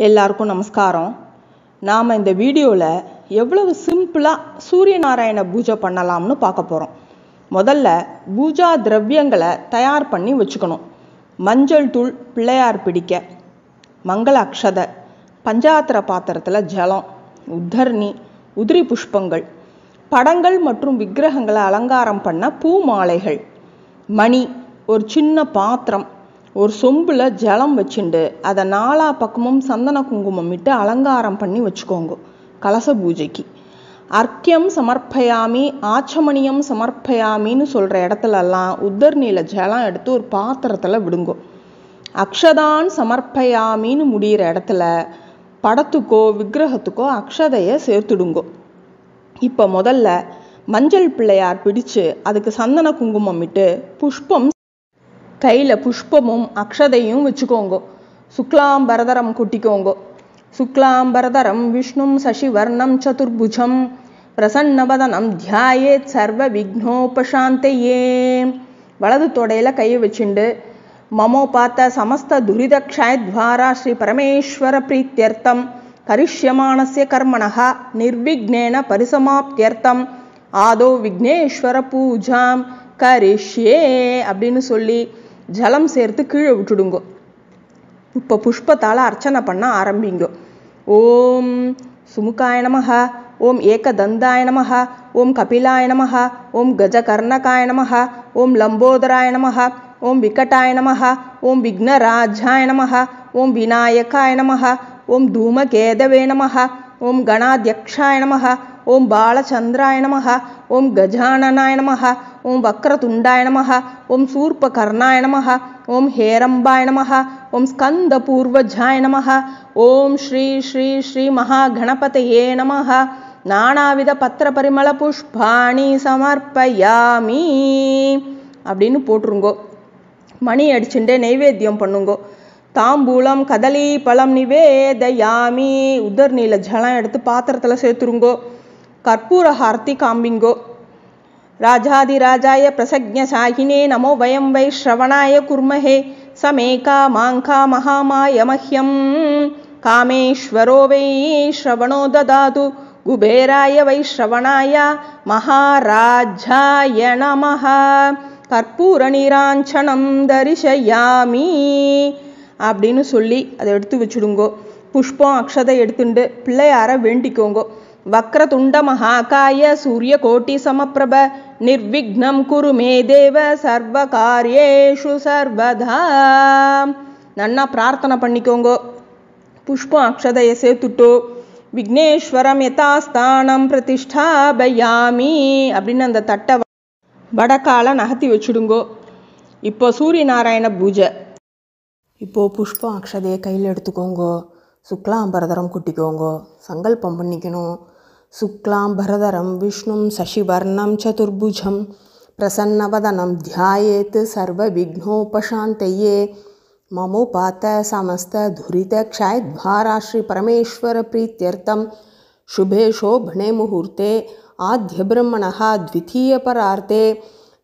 எல்லாருக்கும் நமஸ்காரம். நாம் இந்த வீடியோவில் எவ்வளவு சிம்பிளாக சூரிய நாராயண பூஜை பண்ணலாம்னு பார்க்க போகிறோம். முதல்ல பூஜா திரவியங்களை தயார் பண்ணி வச்சுக்கணும். மஞ்சள் தூள் பிள்ளையார் பிடிக்க, மங்கள அக்ஷதை, பஞ்சாத்திர பாத்திரத்தில் ஜலம், உத்தர்ணி, உதிரி புஷ்பங்கள், படங்கள் மற்றும் விக்கிரகங்களை அலங்காரம் பண்ண பூ மாலைகள், மணி, ஒரு சின்ன பாத்திரம், ஒரு சொம்பில் ஜலம் வச்சுண்டு அதை 4 பக்கமும் சந்தன குங்குமம் இட்டு அலங்காரம் பண்ணி வச்சுக்கோங்க. கலச பூஜைக்கு அர்க்கியம் சமர்ப்பயாமி, ஆச்சமணியம் சமர்ப்பயாமின்னு சொல்கிற இடத்துலலாம் உத்தர்ணியில் ஜலம் எடுத்து ஒரு பாத்திரத்தில் விடுங்கோ. அக்ஷதான் சமர்ப்பயாமின்னு முடிகிற இடத்துல படத்துக்கோ விக்கிரகத்துக்கோ அக்ஷதையை சேர்த்துடுங்கோ. இப்போ முதல்ல மஞ்சள் பிள்ளையார் பிடிச்சு அதுக்கு சந்தன குங்குமம் இட்டு புஷ்பம் கையில் புஷ்பமும் அக்ஷதையும் வச்சுக்கோங்க. சுக்லாம்பரதரம் கொட்டிக்கோங்க. சுக்லாம்பரதரம் விஷ்ணும் சசிவர்ணம் சதுர்புஜம் பிரசன்னவதனம் தியாயேத் சர்வ விக்னோபசாந்தையே. வலது தொடையில் கையை வச்சுண்டு மமோபாத்த சமஸ்த துரிதக்ஷயத்வாரா ஸ்ரீ பரமேஸ்வர பிரீத்தியர்த்தம் கரிஷ்யமானஸ்ய கர்மணः நிர்விக்னேன பரிசமாப்தியர்த்தம் ஆதோ விக்னேஸ்வர பூஜாம் கரிஷ்யே அப்படின்னு சொல்லி ஜலம் சேர்த்து கீழே விட்டுடுங்கோ. இப்போ புஷ்பத்தால் அர்ச்சனை பண்ண ஆரம்பிங்கோ. ஓம் சுமுகாய நமஹ, ஓம் ஏகதந்தாய நமஹ, ஓம் கபிலாய நமஹ, ஓம் கஜகர்ணகாய நமஹ, ஓம் லம்போதராய நமஹ, ஓம் விகட்டாய நமஹ, ஓம் விக்னராஜாய நமஹ, ஓம் விநாயகாய நமஹ, ஓம் தூமகேதவே நமஹ, ஓம் கணாத்யக்ஷாய நமஹ, ஓம் பாலச்சந்திராய நமஹ, ஓம் கஜானனாய நமஹ, ஓம் வக்ரதுண்டாய நமஹ, ஓம் சூர்பகர்ணாய நமஹ, ஓம் ஹேரம்பாய நமஹ, ஓம் ஸ்கந்தபூர்வஜாய நமஹ, ஓம் ஸ்ரீ ஸ்ரீ ஸ்ரீ மகாகணபதயே நமஹ. நானாவித பத்திர பரிமள புஷ்பாணி சமர்ப்பயாமி அப்படின்னு போட்டுருங்கோ. மணி அடிச்சுட்டே நைவேத்தியம் பண்ணுங்கோ. தாம்பூலம் கதலி பழம் நிவேதயாமி. உதர்நீல ஜலம் எடுத்து பாத்திரத்தில் சேர்த்துருங்கோ. கற்பூர ஹார்த்தி காம்பிங்கோ. ராஜாதிராஜாய பிரசக்ஞசாகினே நமோ வயம் வை ஸ்ரவணாய குர்மஹே சமேகா மாங்கா மகாமாய மஹ்யம் காமேஸ்வரோ வை ஸ்ரவணோ ததாது குபேராய வை ஸ்ரவணாய மகாராஜாய நமஹ. கற்பூர நீராஞ்சனம் தரிசயாமி அப்படின்னு சொல்லி அதை எடுத்து வச்சுடுங்கோ. புஷ்பம் அக்ஷதை எடுத்துட்டு பிள்ளையார வேண்டிக்கோங்கோ. வக்ரதுண்ட மகாகாய சூரிய கோட்டி சமப்பிரப நிர்விக்னம் குரு மே தேவ சர்வ காரியேஷு சர்வதா. நன்னா பிரார்த்தனை பண்ணிக்கோங்கோ. புஷ்பம் அக்ஷதையை சேர்த்துட்டோ விக்னேஸ்வரம் யதாஸ்தானம் பிரதிஷ்டாபயாமி அப்படின்னு அந்த தட்டை வடக்கால நகர்த்தி வச்சுடுங்கோ. இப்போ சூரிய நாராயண பூஜை. இப்போது புஷ்பம் அக்ஷதையை கையில் எடுத்துக்கோங்கோ. சுக்லாம்பரதரம் குட்டிக்கோங்கோ. சங்கல்பம் பண்ணிக்கணும். சுக்லாம்பரதரம் விஷ்ணும் சசிவர்ணம் சதுர்புஜம் பிரசன்னவதனம் தியாயேத் சர்வ விக்னோபசாந்தையே மமோபாத்த சமஸ்த துரித க்ஷயத்வாரா ஸ்ரீ பரமேஸ்வர பிரீத்தியர்த்தம் शुभे शोभने मुहूर्ते आद्य ब्रह्मणः द्वितीय परार्ते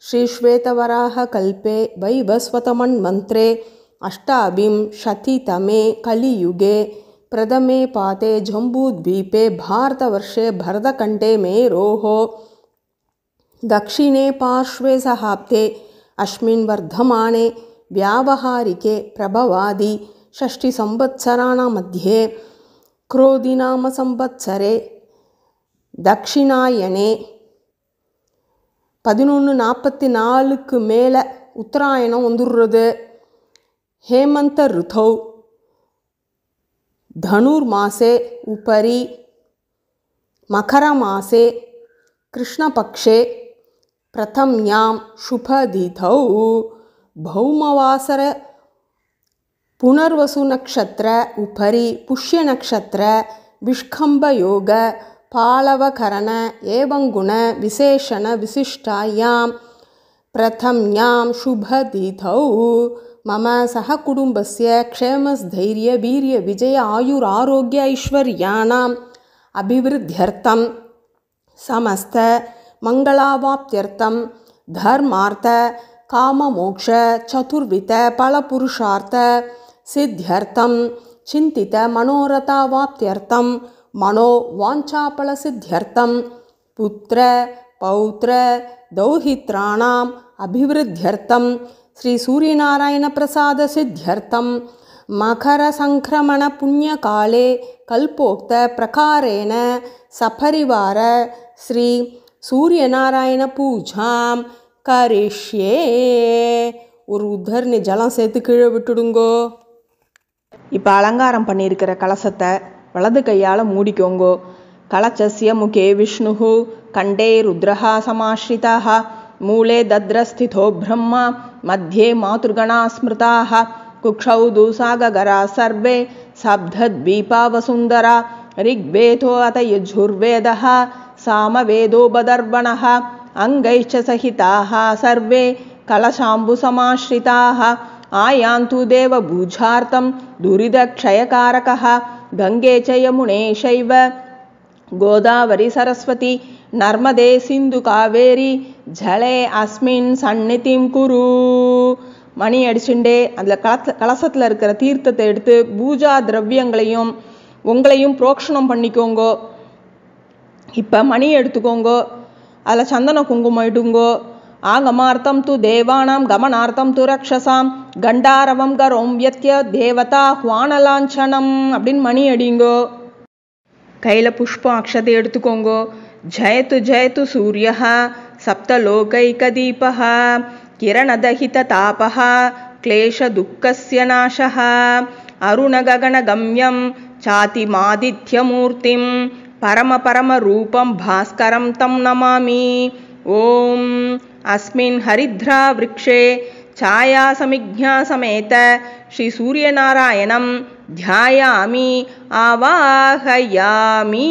श्री श्वेतवराह कल्पे वैवस्वतमन्वन्त्रे अष्टाविंशतितमे कलियुगे प्रथमे पाते जम्बूद्वीपे भारतवर्षे भरतखण्डे मेरोः दक्षिणे पार्श्वे सहाब्दे अस्मिन् वर्धमाने व्यावहारिके प्रभवादि षष्टिसंवत्सराणां मध्ये क्रोधिनाम संवत्सरे दक्षिणायने 11:44 மேலே உத்தராயணம் வந்துடுறது. हेमंत ऋतौ धनुर्मासे उपरि मकरमासे कृष्णपक्षे प्रथम्यां शुभतिथौ भौमवासर पुनर्वसु नक्षत्र उपरि पुष्य नक्षत्र विष्कम्भयोग पालवकरण एवं गुण विशेषण विशिष्टायां प्रथम्यां शुभतिथौ मम सह कुटुंबस्य क्षेमस्थैर्य वीर्य विजय आयुरारोग्य ऐश्वर्याणाम् अभिवृद्ध्यर्थं समस्त मंगलावाप्त्यर्थं धर्मार्थ काममोक्ष चतुर्विध फलपुरुषार्थ सिद्ध्यर्थं चिन्तित मनोरथावाप्त्यर्थं मनो वाञ्छाफलसिद्ध्यर्थं पुत्र पौत्र दौहित्राणाम् अभिवृद्ध्यर्थं श्री सूर्यनारायण प्रसाद सिद्ध्यर्थं मकर संक्रमण पुण्यकाले कल्पोक्त प्रकारेण सपरिवार श्री सूर्यनारायण पूजां करिष्ये. ஒரு உத்தரணி ஜலம் சேர்த்து கீழே விட்டுடுங்கோ. இப்போ அலங்காரம் பண்ணியிருக்கிற கலசத்தை வலது கையால் மூடிக்கோங்கோ. கலச்சஸ்ய முகே விஷ்ணு கண்டே ருத்ரஹா சமாஸ்ரிதாः மூலே தத்ரஸ்திதோ பிரம்மா மத்தியே மாதுர்கணா ஸ்மிருதாः குக்ஷௌ தூசாகரா சர்வே சப்தத்வீபாவசுந்தரா ரிக்வேதோ அத யஜுர்வேதः சாமவேதோபதர்வணः அங்கைச்ச சகிதாः சர்வே கலசாம்புசமாஸ்ரிதாः ஆயாந்து தேவபூஜார்த்தம் துரிதக்ஷயகாரகः கங்கே ச யமுனே சைவ கோதாவரி சரஸ்வதி நர்மதே சிந்து காவேரி ஜலே அஸ்மின் சந்நிதிம் குரு. மணி அடிச்சுட்டே அதில் கலசத்தில் இருக்கிற தீர்த்தத்தை எடுத்து பூஜா திரவியங்களையும் உங்களையும் புரோக்ஷணம் பண்ணிக்கோங்கோ. இப்போ மணி எடுத்துக்கோங்கோ, அதில் சந்தன குங்குமம் இடுங்கோ. ஆகமார்த்தம் து தேவானாம் கமனார்த்தம் து ரக்ஷசாம் கண்டாரவம் கரோம் யத்ய தேவதா ஹ்வானலாஞ்சனம் அப்படின்னு மணி அடிங்கோ. கையில் புஷ்பம் அக்ஷதை எடுத்துக்கோங்கோ. ஜயத்து ஜயத்து சூரியः சப்தலோகைகதீபः கிரணதஹிததாபः क्लेशदुःखस्य नाशः अरुणगगनगम्यं चातिमादित्यमूर्तिं परमपरमरूपं भास्करं तं नमामि. ॐ अस्मिन् हरिद्रावृक्षे छायासमिज्ञा समेत श्री सूर्यनारायणं ध्यायामि आवाहयामि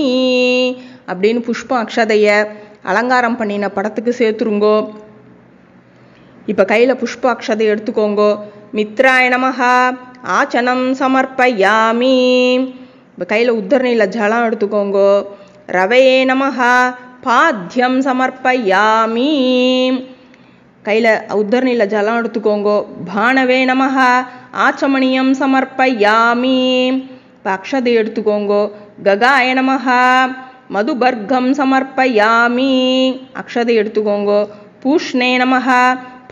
அப்படின்னு புஷ்பம் அக்ஷதையை அலங்காரம் பண்ணின படத்துக்கு சேர்த்துருங்கோ. இப்போ கையில் புஷ்ப அக்ஷதை எடுத்துக்கோங்கோ. மித்ராய நமஹ ஆச்சனம் சமர்ப்பயாமி. இப்போ கையில் உத்தரணியில் ஜலம் எடுத்துக்கோங்கோ. ரவையே நமஹ பாத்தியம் சமர்ப்பயாமி. கையில் உத்தரணியில் ஜலம் எடுத்துக்கோங்கோ. பானவே நமஹ ஆச்சமணியம் சமர்ப்பயாமி. இப்போ அக்ஷதை எடுத்துக்கோங்கோ. ககாய நமஹ மதுபர்கம் சமர்ப்பயாமி. அக்ஷதை எடுத்துக்கோங்கோ. பூஷ்ணே நமஹ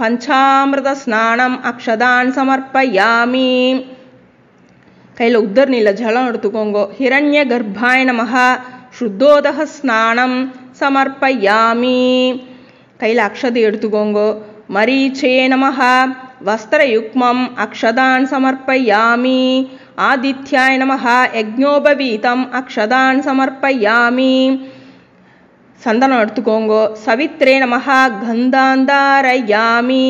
பஞ்சாமிருத ஸ்நானம் அக்ஷதான் சமர்ப்பயாமி. கையில் உத்தரணியில் ஜலம் எடுத்துக்கோங்கோ. ஹிரண்ய கர்ப்பாய நமஹ சுத்தோதக ஸ்நானம் சமர்ப்பயாமி. கையில் அக்ஷதை எடுத்துக்கோங்கோ. மரீச்சே நமஹ வஸ்திரயுக்மம் அக்ஷதான் சமர்ப்பயாமி. ஆதித்யாய நமஹ யஜ்ஞோபவீதம் அக்ஷதான் சமர்ப்பயாமி. சந்தனம் எடுத்துக்கோங்கோ. சவித்ரே நமஹ கந்தாந்தாரயாமி.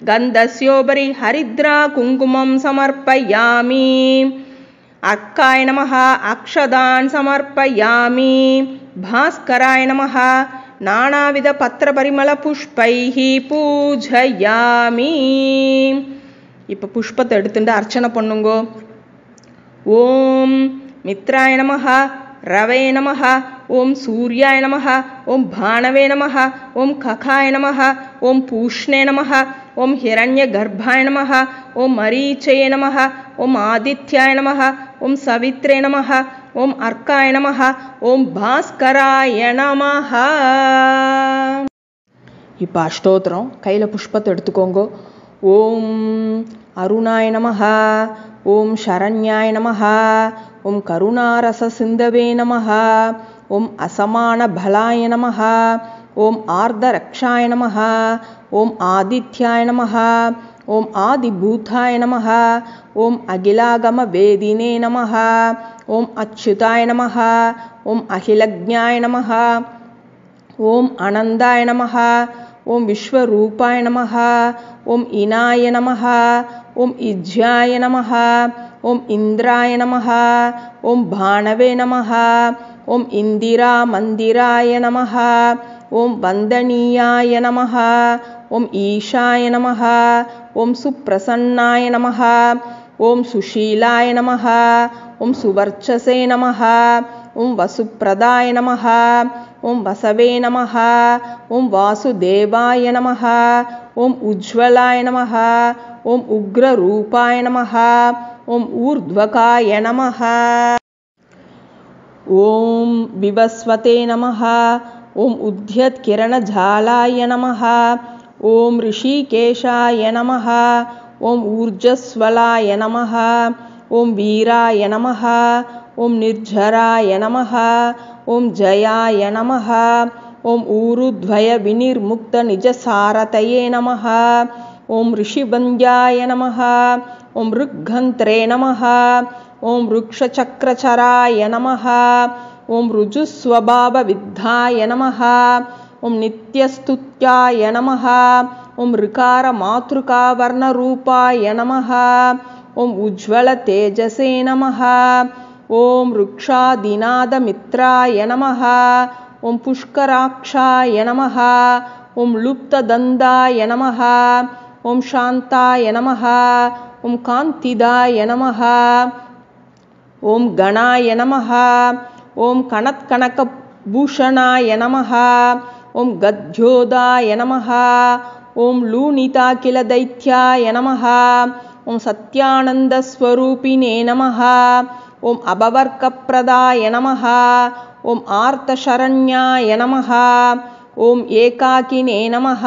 கந்தஸ்யோபரி ஹரித்ரா குங்குமம் சமர்ப்பயாமி. அர்க்காய நமஹ அக்ஷதான் சமர்ப்பயாமி. பாஸ்கராய நமஹ நானாவித பத்திர பரிமள புஷ்பைஹி பூஜயாமி. இப்போ புஷ்பத்தை எடுத்துட்டு அர்ச்சனை பண்ணுங்கோ. ஓம் மித்ராய நமஹ ரவே நமஹ ஓம் சூர்யாய நமஹ ஓம் பானவே நமஹ ஓம் ககாய நமஹ ஓம் பூஷ்ணே நமஹ ஓம் ஹிரண்ய கர்ப்பாய நமஹ ஓம் மரீச்சயே நமஹ ஓம் ஆதித்யாய நமஹ ஓம் சவித்ரே நமஹ ஓம் அர்க்காய நமஹ ஓம் பாஸ்கராய நமஹ. இப்போ அஷ்டோத்திரம் கையில் புஷ்பத்தை எடுத்துக்கோங்கோ. ஓம் அருணாய நமஹ ஓம் சரண்யாய நமஹ ஓம் கருணாரச சிந்தவே நமஹ ஓம் அசமான பலாய நமஹ ஓம் ஆர்தரக்ஷாய நமஹ ஓம் ஆதித்யாய நமஹ ஓம் ஆதிபூதாய நமஹ ஓம் அகிலாகம வேதினே நமஹ ஓம் அச்சுதாய நமஹ ஓம் அகிலஜ்ஞாய நமஹ ஓம் அனந்தாய நமஹ ஓம் விஸ்வரூபாய நமஹ ஓம் இனாய நமஹ ஓம் இஜ்யாய நமஹ ஓம் இந்திராய நமஹ ஓம் பானவே நமஹ ஓம் இந்திரா மந்திராய நமஹ ஓம் வந்தனீயாய நமஹ ஓம் ஈஷாய நமஹ ஓம் சுப்ரசன்னாய நமஹ ஓம் சுஷீலாய நமஹ ஓம் சுவர்ச்சசே நமஹ ஓம் வசுப்ரதாய நமஹ ஓம் வசவே நமஹ ஓம் வாசுதேவாய நமஹ ஓம் உஜ்வலாய நமஹ ஓம் உக்ரரூபாய நமஹ ஓம் ஊர்த்வகாய நமஹ. ஓம் விவஸ்வதே நமஹ. ஓம் உத்யத்கிரணஜாலாய நமஹ. ஓம் ரிஷிகேஷாய நமஹ. ஓம் ஊர்ஜஸ்வலாய நமஹ. ஓம் வீராய நமஹ. ஓம் நிர்ஜராய நமஹ. ஓம் ஜயாய நமஹ. ஓம் ஊருத்வய விநிர்முக்த நிஜசாரதயே நமஹ. ஓம் ரிஷிபந்த்யாய நமஹ. ஓம் ருக்கந்த்ரே நமஹ. ஓம் ருக்ஷசக்ரச்சராய நமஹ. ஓம் ருஜுஸ்வபாவ வித்தாய நமஹ. ஓம் நித்யஸ்துத்யாய நமஹ. ஓம் ரிகார மாத்ருகா வர்ணரூபாய நமஹ. ஓம் உஜ்வல தேஜசே நமஹ. ஓம் ருக்ஷாதிநாத மித்ராய நமஹ. ஓம் புஷ்கராக்ஷாய நமஹ. ஓம் லுப்ததந்தாய நமஹ. ஓம் சாந்தாய நமஹ. ஓம் காந்திதாய நமஹ. ஓம் கணாய நமஹ. ஓம் கணத்கணகபூஷணாய நமஹ. ஓம் கத்யோதாய நமஹ. ஓம் லூனிதாகிலதைத்யாய நமஹ. ஓம் சத்யானந்தஸ்வரூபிணே நமஹ. ஓம் அபவர்க்கப்ரதாய நமஹ. ஓம் ஆர்த்தசரண்யாய நமஹ. ஓம் ஏகாகினே நமஹ.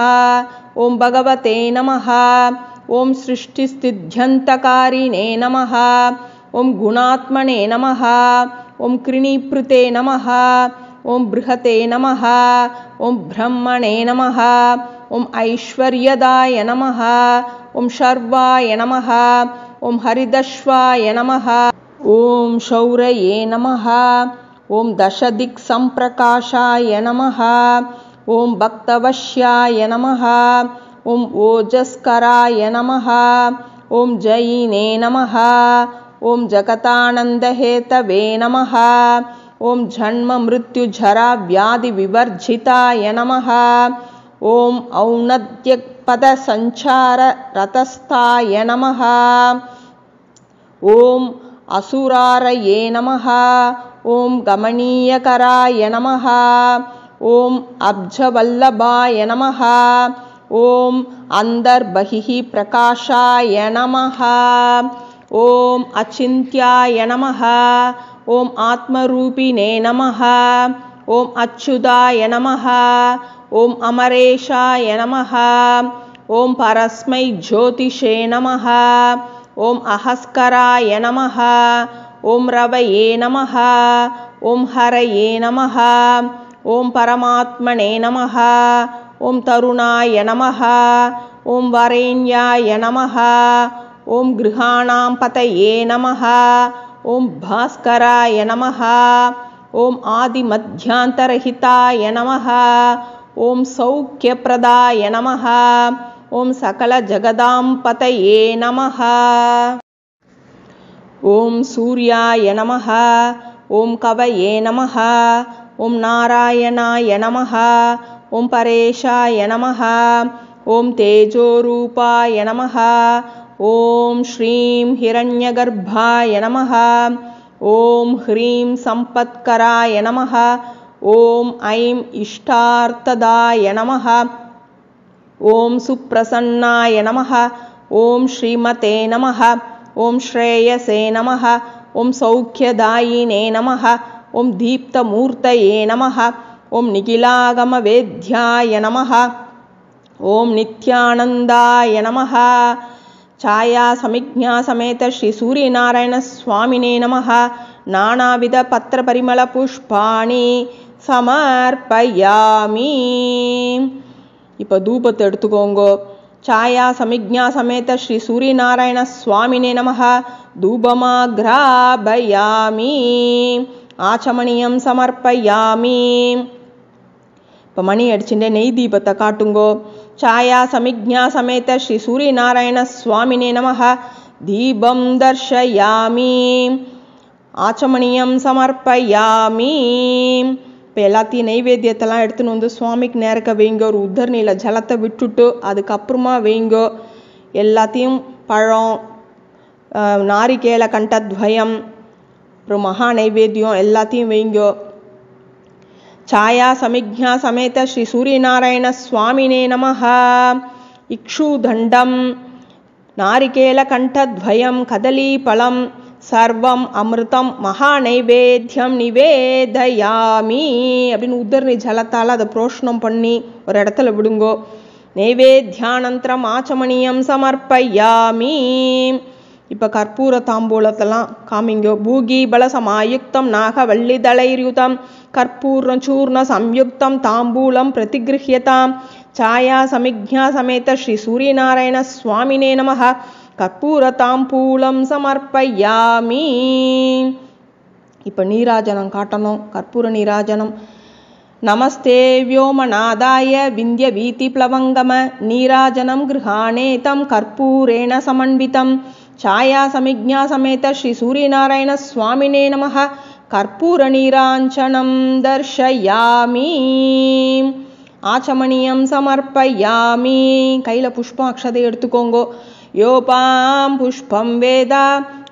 ஓம் பகவதே நமஹ. ஓம் சிருஷ்டிஸ்தித்யந்தகாரிணே நமஹ. ஓம் குணாத்மனே நமஹ. ஓம் கிருணீப்ருதே நமஹ. ஓம் பிருஹதே நமஹ. ஓம் பிரம்மணே நமஹ. ஓம் ஐஸ்வர்யதாய நமஹ. ஓம் ஷர்வாய நமஹ. ஓம் ஹரிதஸ்வாய நமஹ. ஓம் ஷௌரயே நமஹ. ஓம் தசதிக் சம்பிரகாஷாய நமஹ. ஓம் பக்தவஷ்யாய நமஹ. ஓம் ஓஜஸ்கராய நமஹ. ஓம் ஜயினே நமஹ. ஓம் ஜகதானந்தஹேதவே நமஹ. ஓம் ஜன்ம மிருத்யு ஜரா வியாதி விவர்ஜிதாய நமஹ. ஓம் ஔநத்யபத சஞ்சார ரதஸ்தாய நமஹ. ஓம் அசுராரயே நமஹ. ஓம் கமனீயகராய நமஹ. ஓம் அப்ஜவல்லபாய நமஹ. ஓம் அந்தர்பஹிஹி பிரகாஷாய நமஹ. ஓம் அச்சிந்த்யாய நமஹ. ஓம் ஆத்மரூபிணே நமஹ. ஓம் அச்சுதாய நமஹ. ஓம் அமரேஷாய நமஹ. ஓம் பரஸ்மை ஜோதிஷே நமஹ. ஓம் அஹஸ்கராய நமஹ. ஓம் ரவயே நமஹ. ஓம் ஹரயே நமஹ. ஓம் பரமாத்மனே நமஹ. ஓம் தருணாய நமஹ. ஓம் வரேண்யாய நமஹ. ஓம் கிருஹாணாம் பதயே நமஹ. ஓம் பாஸ்கராய நமஹ. ஓம் ஆதிமத்யாந்தரஹிதாய நமஹ. ஓம் சௌக்கியப்ரதாய நமஹ. ஓம் சகல ஜகதாம் பதயே நமஹ. ஓம் சூர்யாய நமஹ. ஓம் கவயே நமஹ. ஓம் நாராயணாய நமஹ. ஓம் பரேஷாய நமஹ. ஓம் தேஜோரூபாய நமஹ. ஓம் ஸ்ரீம் ஹிரண்யகர்ப்பாய நமஹ. ஓம் ஹ்ரீம் சம்பத்கராய நமஹ. ஓம் ஐம் இஷ்டார்த்ததாய நமஹ. ஓம் சுப்ரசன்னாய நமஹ. ஓம் ஸ்ரீமதே நமஹ. ஓம் ஸ்ரேயசே நமஹ. ஓம் சௌக்கியதாயினே நமஹ. ஓம் தீப்தமூர்த்தயே நமஹ. ஓம் நிகிலாகமவேத்யாய நமஹ. ஓம் நித்யானந்தாய நமஹ. छाया समिज्ञा समेत श्री सूर्यनारायण स्वामिने नमः. नानाविध पत्र परिमल पुष्पाणि समर्पयामि. இப்போ தூபத்தை எடுத்துக்கோங்க. छाया समिज्ञा समेत श्री सूर्यनारायण स्वामिने नमः. धूपमाघ्रापयामि. आचमनीयं समर्पयामि. இப்போ மணி அடிச்சுட்டே நெய் தீபத்தை காட்டுங்கோ. छाया समिज्ञा समेत श्री सूर्यनारायण स्वामिने नमः. दीपं दर्शयामि. आचमनीयं समर्पयामि. இப்போ எல்லாத்தையும் நெய்வேத்தியத்தெல்லாம் எடுத்துன்னு வந்து சுவாமிக்கு நேரக்க வைங்க. ஒரு உத்தரணியில் ஜலத்தை விட்டுட்டு அதுக்கப்புறமா வைங்க. எல்லாத்தையும் பழம், நாரிகேல கண்டத்வயம், அப்புறம் மகா நைவேத்தியம் எல்லாத்தையும் வைங்க. छाया समिज्ञा समेत श्री सूर्यनारायण स्वामिने नमः. इक्षुदंडम नारिकेलकण्ठद्वयं कदलीफलं सर्वं अमृतं महानैवेद्यं निवेदयामि அப்படின்னு உதர்ணி ஜலத்தால் அதை புரோஷனம் பண்ணி ஒரு இடத்துல விடுங்கோ. நைவேத்யானந்தரம் ஆச்சமணியம் சமர்ப்பயாமி. இப்போ கற்பூர தாம்பூலத்தெல்லாம் காமிங்கோ. பூகி பலசமாயுக்தம் நாகவல்லிதளைர்யுதம் கற்பூர்ண சூர்ண சம்யுக்தம் தாம்பூலம் பிரதிகிருஹ்யதாம். छाया समिज्ञा समेत श्री सूर्यनारायण स्वामिने नमः. कर्पूर तांबूलं समर्पयामि. இப்போ நீராஜனம் காட்டணும். கற்பூர நீராஜனம். नमस्ते व्योमनादाय विन्ध्यवीतिप्लवङ्गम नीराजनं गृहाणेतं कर्पूरेण समन्वितं. छाया समिज्ञा समेत श्री सूर्यनारायण स्वामिने नमः. कर्पूर नीराञ्जनं दर्शयामि. ஆச்சமணியம் சமர்ப்பயாமி. கையில் புஷ்பம் அக்ஷதை எடுத்துக்கோங்கோ. யோபாம் புஷ்பம் வேதா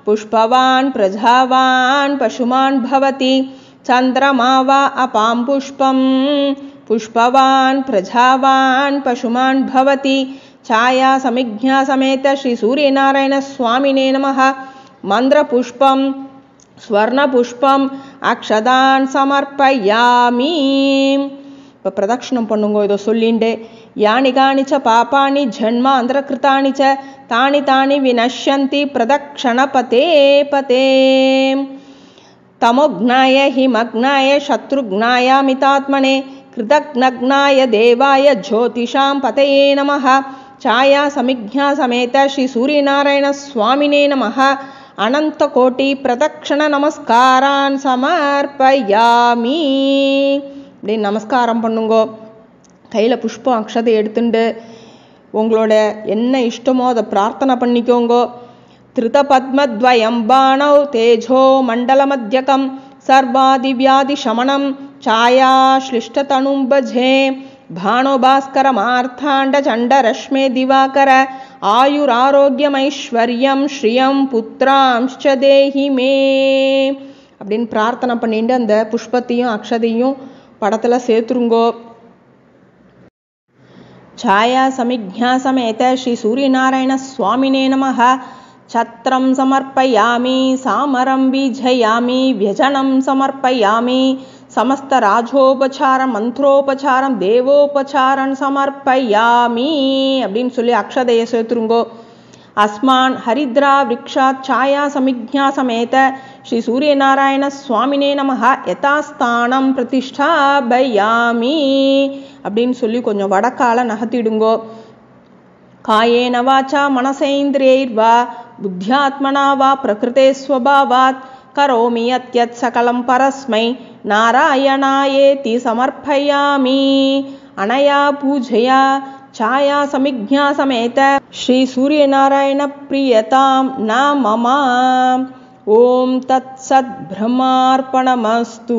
புஷ்பவான் பிரஜாவான் பசுமான் பவதி. சந்திரமாவா அபாம் புஷ்பம் புஷ்பவான் பிரஜாவான் பசுமான் பவதி. छाया समिज्ञा समेत श्री सूर्यनारायण स्वामिने नमः. मंत्र पुष्पम स्वर्ण पुष्पम अक्षदान समर्पयामि. இப்போ பிரதட்சணம் பண்ணுங்க. இதோ சொல்லிண்டே யானி காணிச்ச பாப்பாணி ஜன்மாந்திர கிருத்தாணி ச தானி தானி வினஷ்யந்தி பிரதக்ஷண பதே பதே. तमोघ्नाय हिमग्नाय शत्रुघ्नाय मितात्मने कृतघ्नघ्नाय देवाय ज्योतिषां पतये नमः. छाया समिज्ञा समेत श्री सूर्यनारायण स्वामिने नमः. अनंत कोटि प्रदक्षिण नमस्कारान् समर्पयामि. இப்படி நமஸ்காரம் பண்ணுங்கோ. கையில் புஷ்பம் அக்ஷதை எடுத்துண்டு உங்களோட என்ன இஷ்டமோ அதை பிரார்த்தனை பண்ணிக்கோங்கோ. திருதபத்மத்வயம் பாணௌ தேஜோ மண்டலமத்யகம் சர்வாதிவ்யாதிசமனம் छायाश्लिष्टतनुं भजे. भाणो भास्करमार्थाण्ड चण्डरश्मे दिवाकर आयुरारोग्यमैश्वर्यं श्रियं पुत्रांश्च देहि मे அப்படின்னு பிரார்த்தனை பண்ணிட்டு அந்த புஷ்பத்தையும் அக்ஷதையும் படத்துல சேர்த்துருங்கோ. छाया समिज्ञा समेत श्री सूर्यनारायण स्वामिने नमः. छत्रं समर्पयामि सामरं बीजयामि व्यजनं समर्पयामि. समस्त राजोपचारं मंत्रोपचारं देवोपचारं समर्पयामि அப்படின்னு சொல்லி அக்ஷதையை சேர்த்துருங்கோ. अस्मान् हरिद्रा वृक्षात् छाया समिज्ञा समेत श्री सूर्यनारायण स्वामिने नमः यथास्थानं प्रतिष्ठापयामि அப்படின்னு சொல்லி கொஞ்சம் வடக்கால நகர்த்திடுங்கோ. காயேன வாச்சா மனசேந்திரியைர்வா புத்தியாத்மனா வா பிரகிருதே ஸ்வபாவாத் கரோமி யத்யத் சகலம் பரஸ்மை நாராயணாயேதி சமர்ப்பயாமி. அனயா பூஜயா छाया समिज्ञा समेत श्री सूर्यनारायण प्रियतां न मम. ओम तत्सत् ब्रह्मार्पणमस्तु.